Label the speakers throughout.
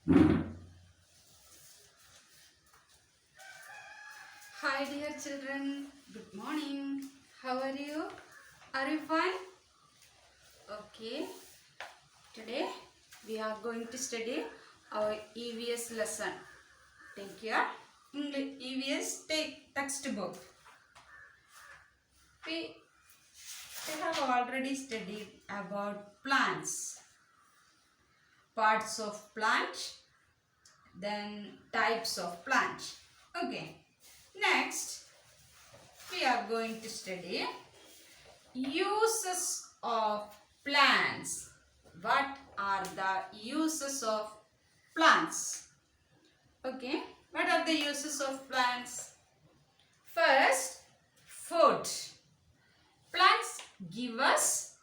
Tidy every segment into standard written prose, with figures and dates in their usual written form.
Speaker 1: Hi dear children, good morning. How are you? Are you fine? Okay. Today we are going to study our EVS lesson. Take your English EVS textbook. We have already studied about plants, parts of plant, then types of plant. Okay. Next, we are going to study uses of plants. What are the uses of plants? Okay, what are the uses of plants? First, food. Plants give us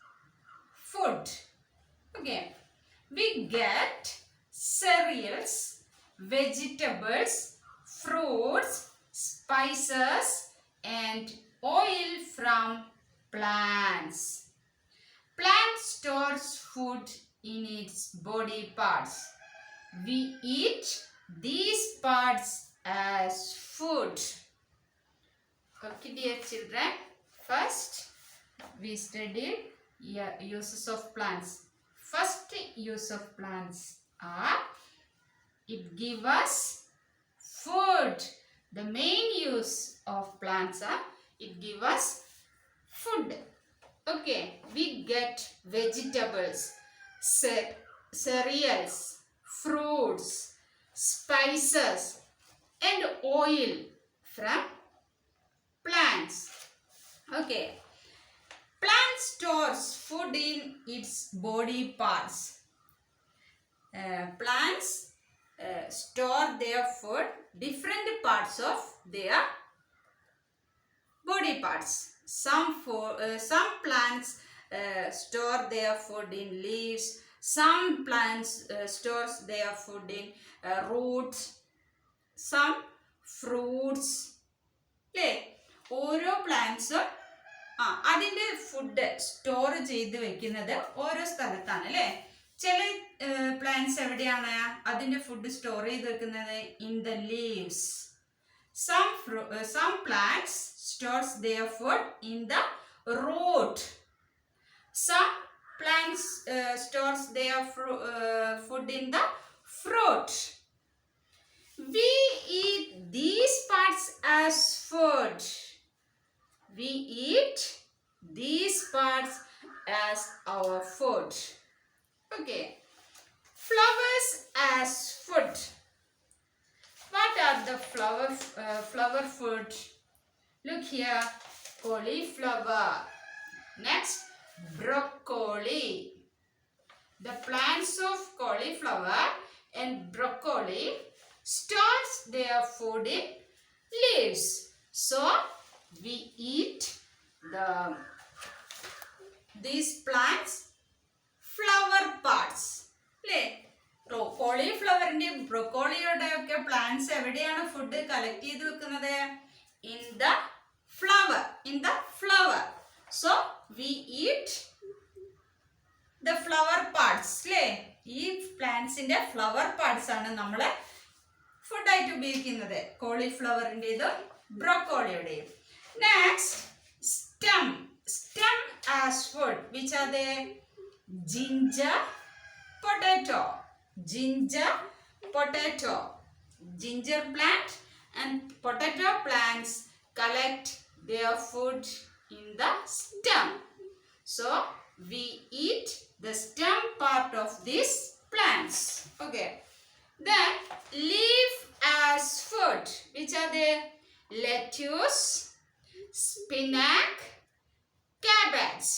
Speaker 1: food. Okay, we get cereals, vegetables, fruits, spices, and oil from plants. Plant stores food in its body parts. We eat these parts as food. Okay, dear children. First, we studied uses of plants. First use of plants are it gives us food. The main use of plants are it gives us food. Okay, we get vegetables, cereals, fruits, spices and oil from plants. Okay, plant stores food in its body parts. Plants store their food different parts of their body parts. Some plants store their food in leaves. Some plants stores their food in roots. Some fruits. Okay. ഓരോ പ്ലാന്റ്സും അതിൻ്റെ food store ചെയ്ത് വെക്കുന്നത് ഓരോ സ്ഥലത്താണ് അല്ലേ. ചില plants എവിടെയാണ് അതിൻ്റെ ഫുഡ് സ്റ്റോർ ചെയ്ത് വെക്കുന്നത്? In the leaves. Some plants stores their food in the root. Some plants stores their food in the fruit. We eat these parts as food. We eat these parts as our food. Okay. Flowers as food. What are the flower food? Look here, cauliflower. Next, broccoli. The plants of cauliflower and broccoli stores their food in leaves. So we eat these plants flower parts. കോളിഫ്ലവറിന്റെ ബ്രൊക്കോളിയുടെ ഒക്കെ plants എവിടെയാണ് food collect ചെയ്ത് വെക്കുന്നത്? In the flower. So we eat the flower parts അല്ലേ. ഈ പ്ലാന്റ്സിന്റെ flower parts ആണ് നമ്മൾ ഫുഡായിട്ട് ഉപയോഗിക്കുന്നത്, കോളിഫ്ലവറിൻ്റെതും ബ്രൊക്കോളിയുടെയും. Next, stem as food. Which are they? ginger, potato. Ginger plant and potato plants collect their food in the stem. So we eat the stem part of these plants. Okay. Then leaf as food. Which are they? Lettuce, spinach, cabbage.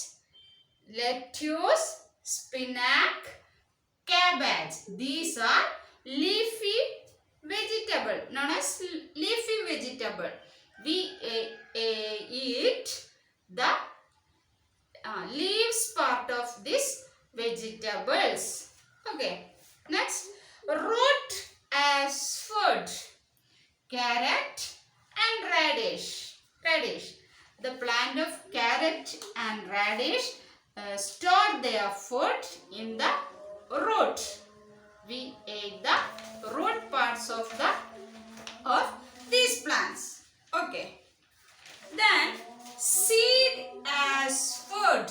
Speaker 1: Lettuce, spinach, cabbage. These are leafy vegetable, known as leafy vegetable. We eat the leaves part of these vegetables. Okay. Next, root as food. Carrot and radish. The plant of carrot and radish store their food in the root. We ate the of these plants. Okay. Then seed as food.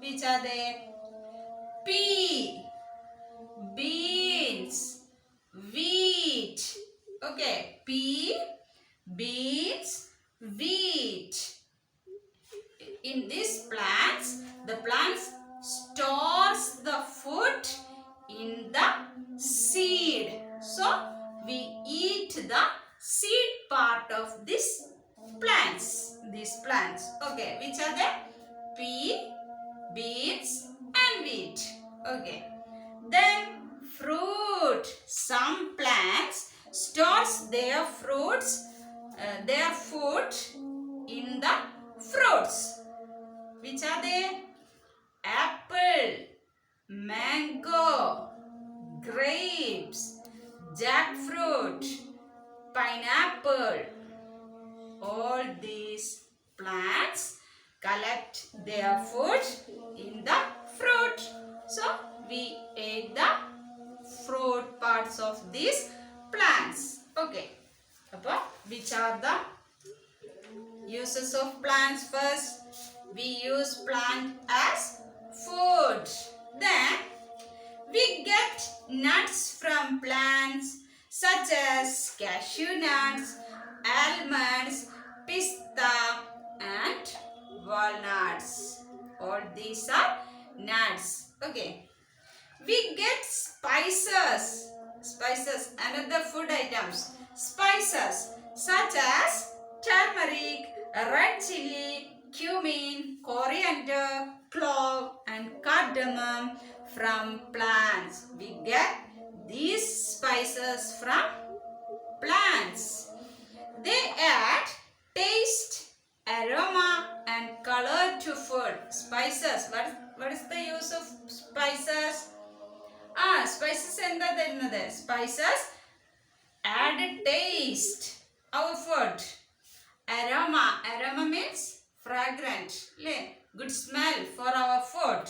Speaker 1: Which are they? Pea, beans, wheat. Okay, pea, beans, wheat. In these plants, the plants stores the food in the seed. So, we eat the seed part of these plants. Okay, which are they? Pea, beans and wheat. Okay. Then fruit. Some plants stores their fruits, their food in the fruits. Which are they? Apple, mango, grapes, jackfruit, pineapple. All these plants collect their food in the fruit. So, we ate the fruit parts of these plants. Okay. Which are the uses of plants? First, we use plant as food. Then, we get nuts from plants such as cashew nuts, almonds, pista and walnuts. All these are nuts. Okay. We get spices. Spices, another food items. Spices such as turmeric, red chili, cumin, coriander, clove and cardamom from plants. We get these spices from plants. They add taste, aroma and color to food. Spices. What is the use of spices? Spices എന്താ തരുന്നത്? Spices add taste our food. Aroma means fragrant. Good smell for our food.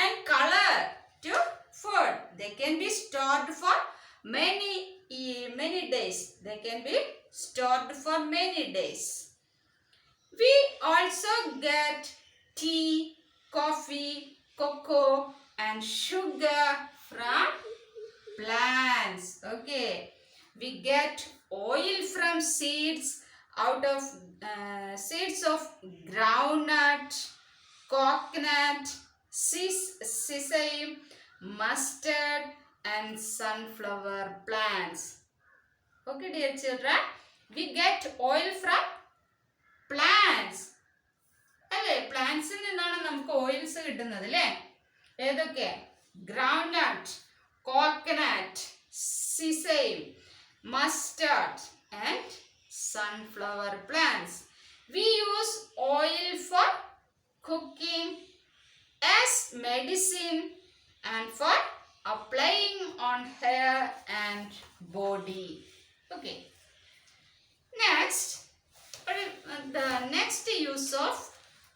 Speaker 1: And color to food. They can be stored for many days. They can be stored for many days. We also get tea, coffee, cocoa and sugar from plants. Okay. We get oil from seeds out of seeds of groundnut, coconut, sesame, mustard and sunflower plants. Okay dear children, we get oil from plants. അല്ലേ, പ്ലാന്റ്സിൽ നിന്നാണ് നമുക്ക് oils കിട്ടുന്നത് അല്ലേ? ഏതൊക്കെ? Groundnut, coconut, sesame, mustard and sunflower plants. We use oil for cooking, as medicine and for applying on hair and body. Okay. Next, the next use of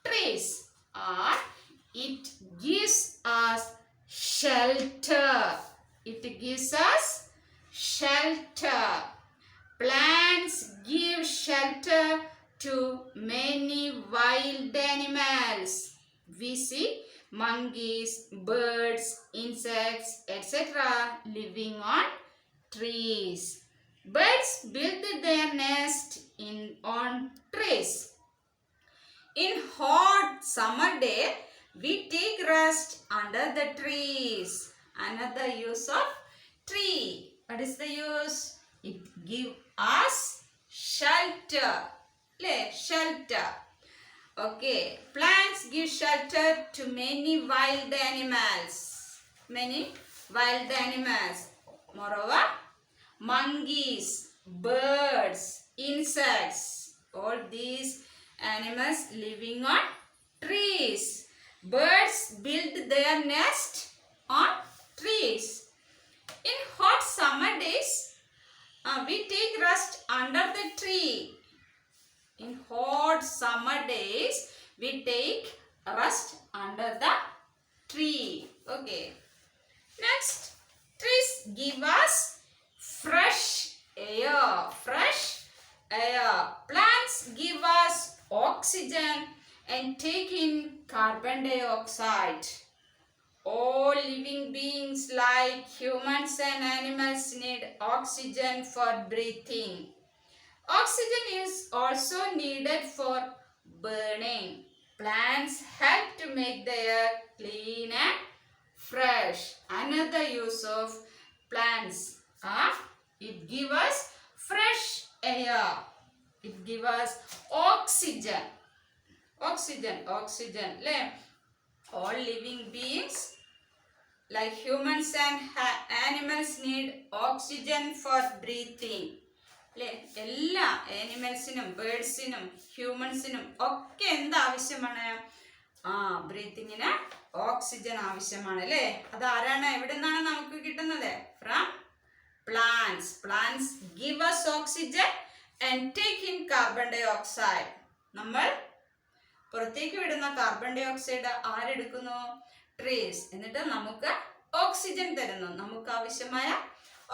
Speaker 1: trees are it gives us shelter. It gives us shelter. Plants give shelter to many wild animals. We see monkeys, birds, insects, etc. living on trees. Birds build their nest on trees. In hot summer day, we take rest under the trees. Another use of tree. What is the use? It gives us shelter. Shelter. Okay. Plants give shelter to many wild animals. Moreover, monkeys, birds, insects, all these animals living on trees. Birds build their nest on trees. In hot summer days, we take rest under the tree. In hot summer days, we take rest under the tree. Okay. Next, trees give us oxygen and take in carbon dioxide. All living beings like humans and animals need oxygen for breathing. Oxygen is also needed for burning. Plants help to make the air clean and fresh. Another use of plants are it gives us fresh air. It gives us oxygen. Oxygen. All living beings like humans and animals need oxygen for breathing. അല്ലേ എല്ലാ ആനിമൽസിനും ബേർഡ്സിനും ഹ്യൂമൻസിനും ഒക്കെ എന്ത് ആവശ്യമാണ്? ബ്രീത്തിങ്ങിന് oxygen ആവശ്യമാണ് അല്ലേ. അത് ആരാണ് എവിടെ നിന്നാണ് നമുക്ക് കിട്ടുന്നത്? From plants. Plants give us oxygen and take in carbon dioxide. നമ്മൾ പുറത്തേക്ക് വിടുന്ന കാർബൺ ഡൈ ഓക്സൈഡ് ആരെടുക്കുന്നു? ട്രീസ്. എന്നിട്ട് നമുക്ക് ഓക്സിജൻ തരുന്നു. നമുക്ക് ആവശ്യമായ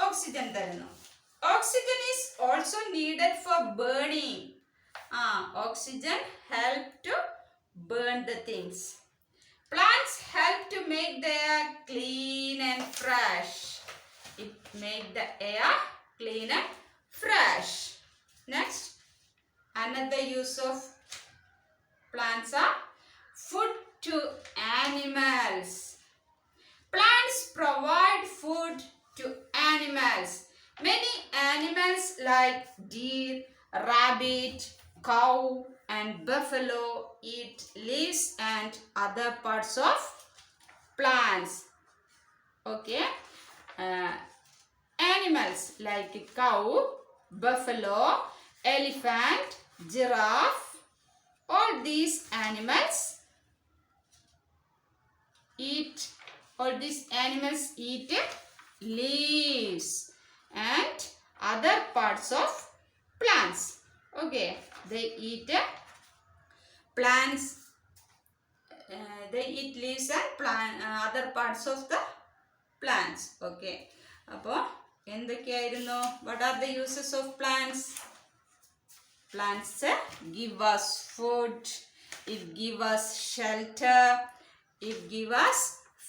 Speaker 1: ഓക്സിജൻ തരുന്നു. Oxygen is also needed for burning. Oxygen help to burn the things. Plants help to make the air clean and fresh. It make the air clean and fresh. Next, another use of plants are food to animals. Plants provide food to animals. Many animals like deer, rabbit, cow and buffalo eat leaves and other parts of plants. Okay. Animals like cow, buffalo, elephant, giraffe, all these animals eat leaves and other parts of plants. Okay, they eat plants. They eat leaves and other parts of the plants. Okay, അപ്പോൾ എന്തൊക്കെയായിരുന്നു? What are the uses of plants? Plants give us food. It give us shelter. It give us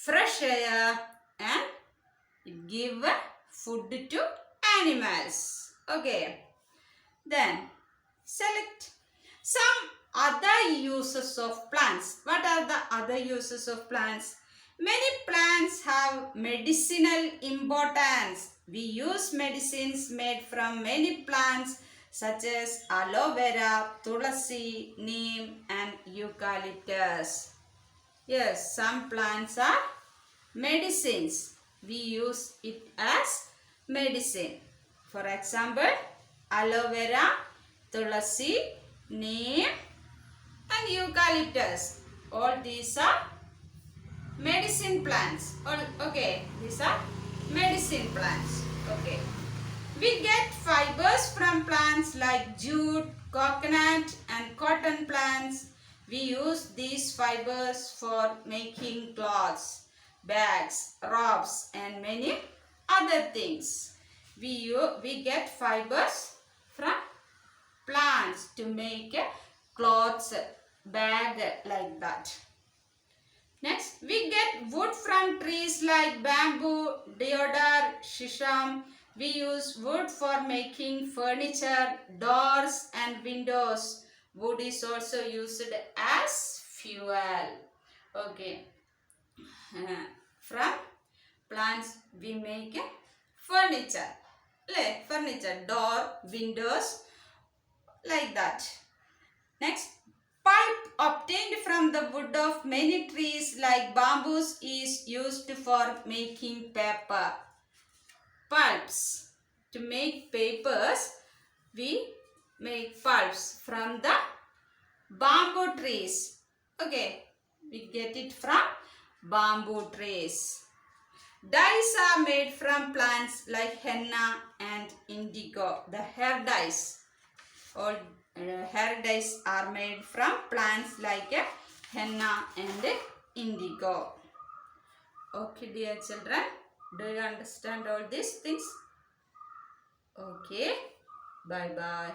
Speaker 1: fresh air and it give food to animals. Okay, then select some other uses of plants. What are the other uses of plants? Many plants have medicinal importance. We use medicines made from many plants such as aloe vera, tulasi, neem and eucalyptus. Yes, some plants are medicines. We use it as medicine. For example, aloe vera, tulasi, neem and eucalyptus. All these are medicine plants. Okay, these are medicine plants. Okay. We get fibers from plants like jute, coconut and cotton plants. We use these fibers for making clothes, bags, robes and many other things. We get fibers from plants to make clothes, bag like that. Next, we get wood from trees like bamboo, deodar, shisham. We use wood for making furniture, doors and windows. Wood is also used as fuel. Okay. From plants we make furniture. Furniture, door, windows, like that. Next, pulp obtained from the wood of many trees like bamboos is used for making paper. Pulps. To make papers, we make pulps from the bamboo trees. Okay, we get it from bamboo trees. Dyes are made from plants like henna and indigo. The hair dyes. All hair dyes are made from plants like henna and indigo. Okay, dear children, do you understand all these things? Okay, bye bye.